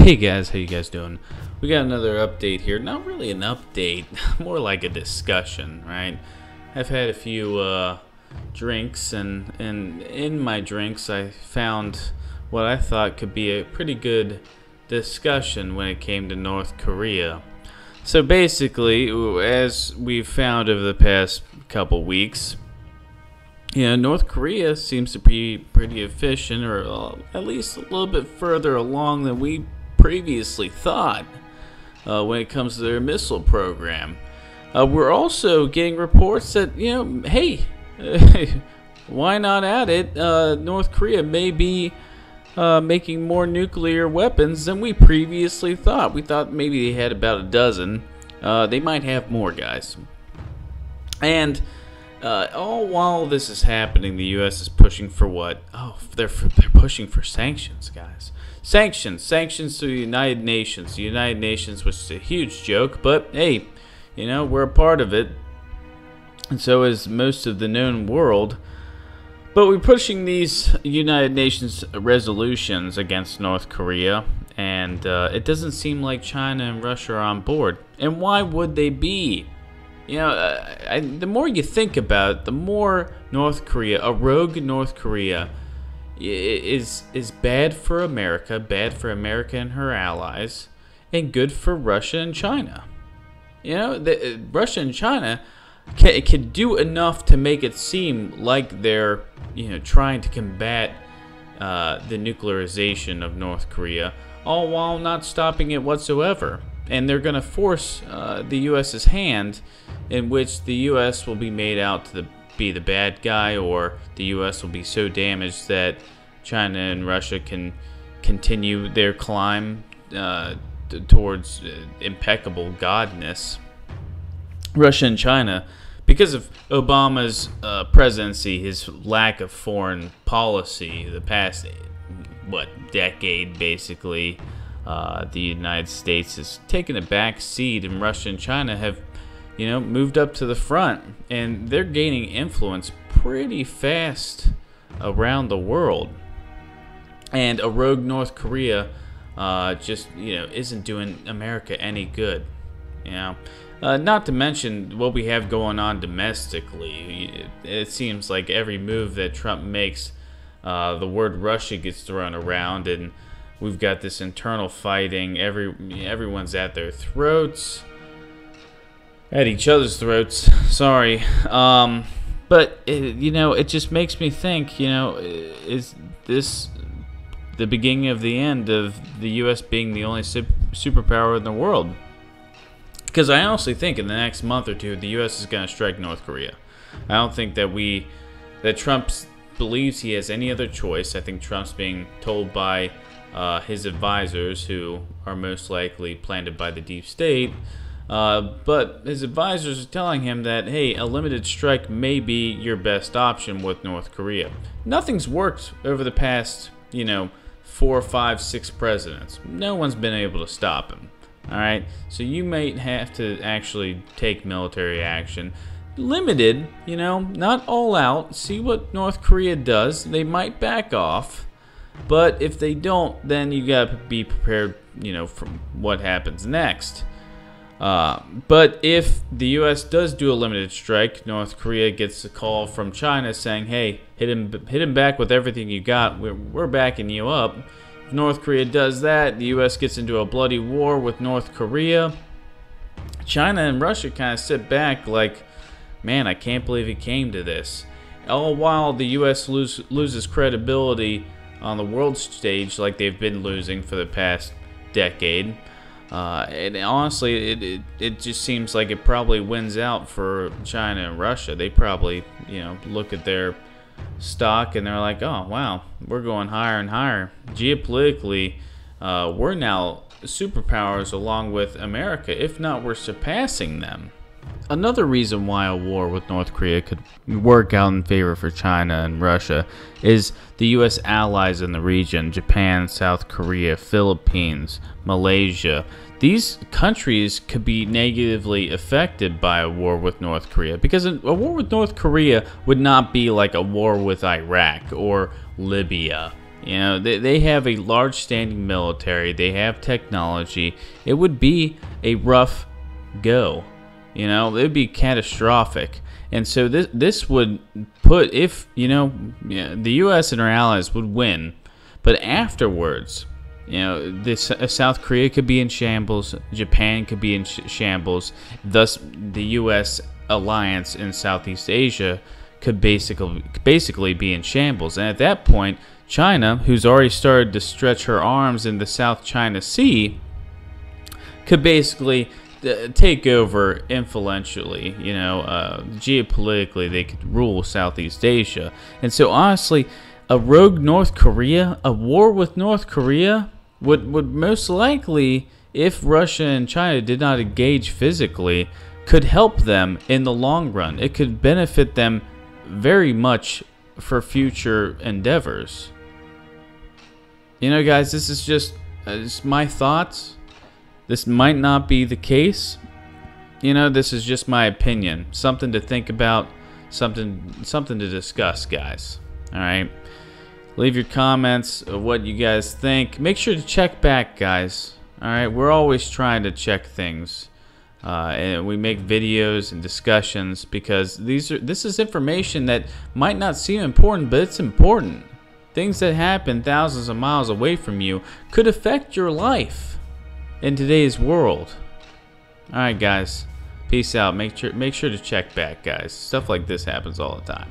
Hey guys, how you guys doing? We got another update here. Not really an update, more like a discussion, right? I've had a few drinks, and in my drinks I found what I thought could be a pretty good discussion when it came to North Korea. So basically, as we've found over the past couple weeks, North Korea seems to be pretty efficient, or at least a little bit further along than we previously thought when it comes to their missile program. We're also getting reports that, hey, why not at it? North Korea may be making more nuclear weapons than we previously thought. We thought maybe they had about a dozen. They might have more, guys. And all while this is happening, the U.S. is pushing for what? Oh, they're pushing for sanctions, guys. Sanctions to the United Nations. The United Nations, which is a huge joke, but hey, we're a part of it, and so is most of the known world. But we're pushing these United Nations resolutions against North Korea, and it doesn't seem like China and Russia are on board. And why would they be? The more you think about it, the more North Korea, a rogue North Korea, is bad for America and her allies, and good for Russia and China. Russia and China can do enough to make it seem like they're trying to combat the nuclearization of North Korea, all while not stopping it whatsoever. And they're going to force the U.S.'s hand, in which the U.S. will be made out to be the bad guy, or the U.S. will be so damaged that China and Russia can continue their climb towards impeccable godness. Russia and China, because of Obama's presidency, his lack of foreign policy, the past, decade basically, the United States has taken a back seat, and Russia and China have, moved up to the front, and they're gaining influence pretty fast around the world. And a rogue North Korea just, isn't doing America any good, Not to mention what we have going on domestically. It seems like every move that Trump makes, the word Russia gets thrown around, and we've got this internal fighting. Everyone's at their throats. At each other's throats. Sorry. But, it just makes me think, is this the beginning of the end of the U.S. being the only superpower in the world? Because I honestly think in the next month or two, the U.S. is going to strike North Korea. I don't think that Trump believes he has any other choice. I think Trump's being told by his advisors, who are most likely planted by the deep state, but his advisors are telling him that, hey, a limited strike may be your best option with North Korea. Nothing's worked over the past, 4, 5, 6 presidents. No one's been able to stop him. Alright, so you might have to actually take military action. Limited, not all out. See what North Korea does. They might back off. But if they don't, then you gotta be prepared, from what happens next. But if the U.S. does do a limited strike, North Korea gets a call from China saying, hey, hit him back with everything you got. We're backing you up. If North Korea does that, the U.S. gets into a bloody war with North Korea. China and Russia kind of sit back like, man, I can't believe it came to this. All while the U.S. loses credibility on the world stage, like they've been losing for the past decade. And honestly, it just seems like it probably wins out for China and Russia. They probably, look at their stock and they're like, oh, wow, we're going higher and higher. Geopolitically, we're now superpowers along with America. If not, we're surpassing them. Another reason why a war with North Korea could work out in favor for China and Russia is the U.S. allies in the region: Japan, South Korea, Philippines, Malaysia. These countries could be negatively affected by a war with North Korea, because a war with North Korea would not be like a war with Iraq or Libya You know, they have a large standing military. They have technology. It would be a rough go. You know, it would be catastrophic. And so this would put, if, you know, the U.S. and our allies would win, but afterwards, you know, South Korea could be in shambles, Japan could be in shambles, thus the U.S. alliance in Southeast Asia could basically be in shambles. And at that point, China, who's already started to stretch her arms in the South China Sea, could basically take over influentially, you know, geopolitically. They could rule Southeast Asia. And so honestly, a rogue North Korea, a war with North Korea would most likely, if Russia and China did not engage physically, could help them in the long run. It could benefit them very much for future endeavors. You know, guys, this is just my thoughts. This might not be the case. You know, this is just my opinion. Something to think about, something to discuss, guys. All right? Leave your comments of what you guys think. Make sure to check back, guys. All right? We're always trying to check things. And we make videos and discussions because this is information that might not seem important, but it's important. Things that happen thousands of miles away from you could affect your life in today's world. Alright, guys, peace out. Make sure to check back, guys. Stuff like this happens all the time.